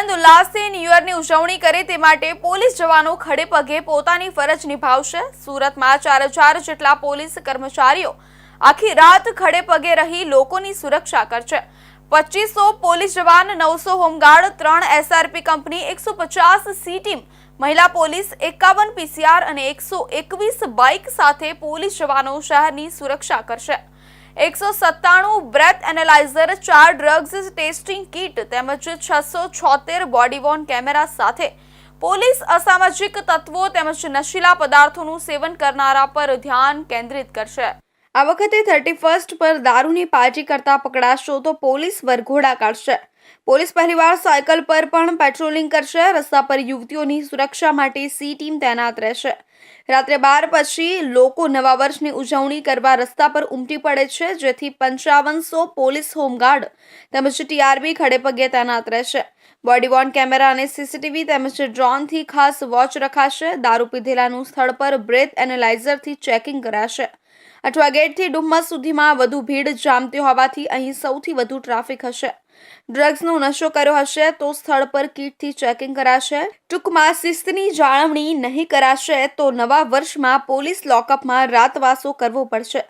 આનંદ ઉલ્લાસથી ન્યૂ યરની ઉજવણી કરે તે માટે પોલીસ જવાનો ખડે પગે પોતાની ફરજ નિભાવશે। સુરતમાં 4000 જેટલા પોલીસ કર્મચારીઓ આખી રાત ખડે પગે રહી લોકોની સુરક્ષા કરશે। 2500 પોલીસ જવાન, 900 home guard, 3 SRP company, 150 C team, મહિલા પોલીસ, 51 PCR અને 121 બાઇક સાથે પોલીસ જવાનો શહેરની સુરક્ષા કરશે। 197 breath analyser, 4 drugs testing kit તેમજ 676 બોડી વોર્ન કેમેરા સાથે પોલીસ અસામાજિક તત્વો તેમજ નશીલા પદાર્થોનું સેવન કરનારા પર ધ્યાન કેન્દ્રિત કરશે। આ વખતે 31st પર દારૂની પાર્ટી કરતા પકડાશો તો પોલીસ વરઘોડા કાઢશે। પોલીસ પહેલીવાર સાયકલ પર પણ પેટ્રોલિંગ કરશે। રસ્તા પર યુવતીઓની સુરક્ષા માટે સી ટીમ તૈનાત રહેશે। રાત્રે 12 પછી લોકો નવા વર્ષની ઉજવણી કરવા રસ્તા પર ઉમટી પડે છે, જેથી 5500 પોલીસ હોમગાર્ડ તેમજ ટીઆરબી ખડેપગે તૈનાત રહેશે। બોડી વોર્ન કેમેરા અને સીસીટીવી તેમજ ડ્રોનથી ખાસ વોચ રખાશે। દારૂ પીધેલાનું સ્થળ પર બ્રેથ એનાલાઇઝરથી ચેકિંગ કરાશે। અઠવા ગેટથી ડુમ્મસ સુધીમાં વધુ ભીડ જામતી હોવાથી અહીં સૌથી વધુ ટ્રાફિક હશે। ડ્રગ્સનો નશો કર્યો હશે તો સ્થળ પર કીટથી ચેકિંગ કરાશે। ટૂંકમાં શિસ્તની જાળવણી નહીં કરાશે તો નવા વર્ષમાં પોલીસ લોકઅપમાં રાતવાસો કરવો પડશે।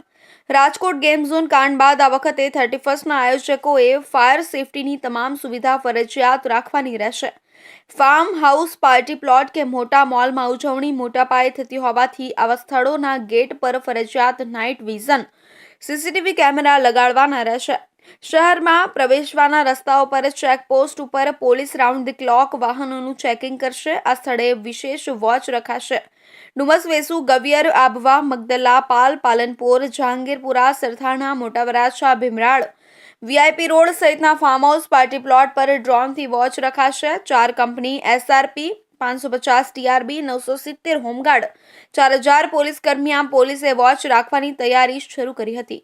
રાજકોટ ગેમ ઝોન કાંડ બાદ આ વખતે 31સ્ટના આયોજકોએ ફાયર સેફટીની તમામ સુવિધા ફરજિયાત રાખવાની રહેશે। ફાર્મ હાઉસ, પાર્ટી પ્લોટ કે મોટા મોલમાં ઉજવણી મોટા પાયે થતી હોવાથી આવા સ્થળોના ગેટ પર ફરજિયાત નાઇટ વિઝન સીસીટીવી કેમેરા લગાડવાના રહેશે। શહેરમાં પ્રવેશવાના રસ્તાઓ પર ચેકપોસ્ટ ઉપર પોલીસ રાઉન્ડ ધી ક્લોક વાહનોનું ચેકિંગ કરશે। આ સ્થળે વિશેષ વોચ રખાશે। ડુમસ, વેસુ, ગવિયર, આબવા, મગદલા, પાલ, પાલનપુર, જહાંગીરપુરા, સરથાણા, મોટા વરાછા, ભીમરાડ, વીઆઈપી રોડ સહિતના ફાર્મ હાઉસ, પાર્ટી પ્લોટ પર ડ્રોનથી વોચ રખાશે। 4 company SRP, 550 TRB, 970 home guard, 4000 police કર્મી, આમ પોલીસે વોચ રાખવાની તૈયારી શરૂ કરી હતી।